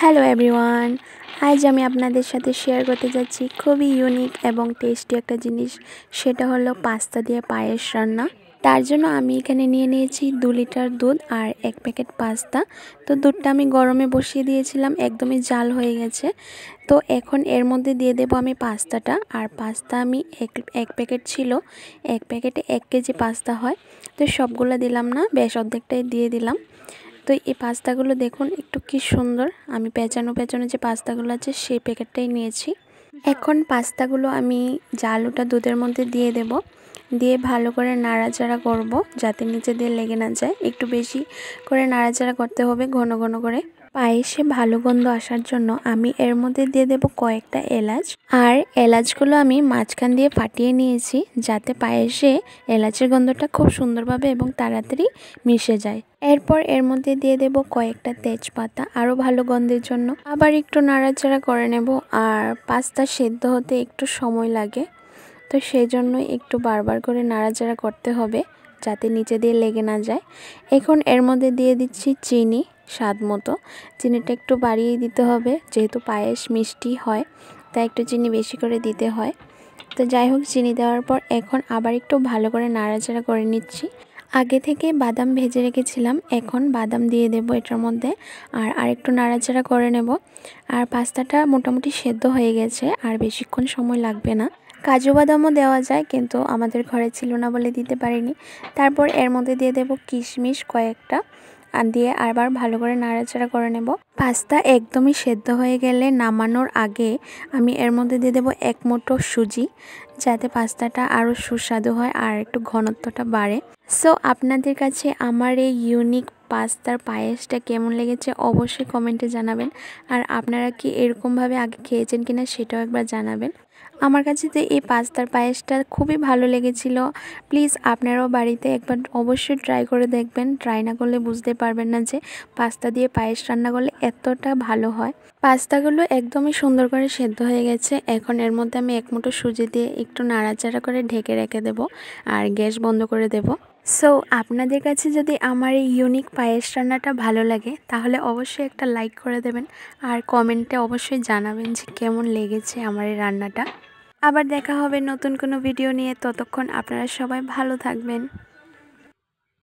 Hello everyone, আজ আমি আপনাদের সাথে শেয়ার করতে যাচ্ছি খুবই ইউনিক এবং টেস্টি একটা জিনিস। সেটা হলো পাস্তা দিয়ে পায়েস রান্না। তার জন্য আমি এখানে নিয়ে নিয়েছি 2 লিটার দুধ আর 1 প্যাকেট পাস্তা। তো দুধটা আমি গরমে বসিয়ে দিয়েছিলাম, একদমই জাল হয়ে গেছে। তো এখন এর মধ্যে দিয়ে দেবো আমি পাস্তাটা। আর পাস্তা আমি এক প্যাকেট ছিল, 1 প্যাকেটে 1 কেজি পাস্তা হয়। তো সবগুলো দিলাম না, বেশ অর্ধেকটাই দিয়ে দিলাম। তো এই পাস্তাগুলো দেখুন একটু কি সুন্দর। আমি পেঁচানো যে পাস্তাগুলো আছে সেই প্যাকেটটাই নিয়েছি। এখন পাস্তাগুলো আমি জালুটা দুধের মধ্যে দিয়ে দেব, দিয়ে ভালো করে নাড়াচাড়া করব যাতে নিচে দিয়ে লেগে না যায়। একটু বেশি করে নাড়াচাড়া করতে হবে, ঘন ঘন করে। পায়েসে ভালো গন্ধ আসার জন্য আমি এর মধ্যে দিয়ে দেব কয়েকটা এলাচ। আর এলাচগুলো আমি মাঝখান দিয়ে ফাটিয়ে নিয়েছি যাতে পায়েসে এলাচের গন্ধটা খুব সুন্দরভাবে এবং তাড়াতাড়ি মিশে যায়। এরপর এর মধ্যে দিয়ে দেব কয়েকটা তেজপাতা আরও ভালো গন্ধের জন্য। আবার একটু নাড়াচাড়া করে নেব। আর পাস্তা সেদ্ধ হতে একটু সময় লাগে, তো সেই জন্য একটু বারবার করে নাড়াচাড়া করতে হবে যাতে নিচে দিয়ে লেগে না যায়। এখন এর মধ্যে দিয়ে দিচ্ছি চিনি স্বাদ মতো। চিনিটা একটু বাড়িয়ে দিতে হবে, যেহেতু পায়েস মিষ্টি হয় তাই একটু চিনি বেশি করে দিতে হয়। তো যাই হোক, চিনি দেওয়ার পর এখন আবার একটু ভালো করে নাড়াচাড়া করে নিচ্ছি। আগে থেকে বাদাম ভেজে রেখেছিলাম, এখন বাদাম দিয়ে দেব এটার মধ্যে। আর আরেকটু নাড়াচাড়া করে নেব। আর পাস্তাটা মোটামুটি সেদ্ধ হয়ে গেছে, আর বেশিক্ষণ সময় লাগবে না। কাজু বাদামও দেওয়া যায়, কিন্তু আমাদের ঘরে ছিল না বলে দিতে পারিনি। তারপর এর মধ্যে দিয়ে দেব কিশমিশ কয়েকটা, আর দিয়ে আবার ভালো করে নাড়াচাড়া করে নেব। পাস্তা একদমই সেদ্ধ হয়ে গেলে নামানোর আগে আমি এর মধ্যে দিয়ে দেব 1 মুঠো সুজি, যাতে পাস্তাটা আরও সুস্বাদু হয় আর একটু ঘনত্বটা বাড়ে। সো আপনাদের কাছে আমার এই ইউনিক পাস্তার পায়েসটা কেমন লেগেছে অবশ্যই কমেন্টে জানাবেন। আর আপনারা কি এরকমভাবে আগে খেয়েছেন কিনা সেটাও একবার জানাবেন। আমার কাছে তো এই পাস্তার পায়েসটা খুবই ভালো লেগেছিল। প্লিজ আপনারাও বাড়িতে একবার অবশ্যই ট্রাই করে দেখবেন। ট্রাই না করলে বুঝতে পারবেন না যে পাস্তা দিয়ে পায়েস রান্না করলে এতটা ভালো হয়। পাস্তাগুলো একদমই সুন্দর করে সেদ্ধ হয়ে গেছে। এখন এর মধ্যে আমি 1 মুঠো সুজি দিয়ে একটু নাড়াচাড়া করে ঢেকে রেখে দেব আর গ্যাস বন্ধ করে দেব। সো আপনাদের কাছে যদি আমার এই ইউনিক পায়েস রান্নাটা ভালো লাগে তাহলে অবশ্যই একটা লাইক করে দেবেন। আর কমেন্টে অবশ্যই জানাবেন যে কেমন লেগেছে আমার এই রান্নাটা। আবার দেখা হবে নতুন কোনো ভিডিও নিয়ে। ততক্ষণ আপনারা সবাই ভালো থাকবেন।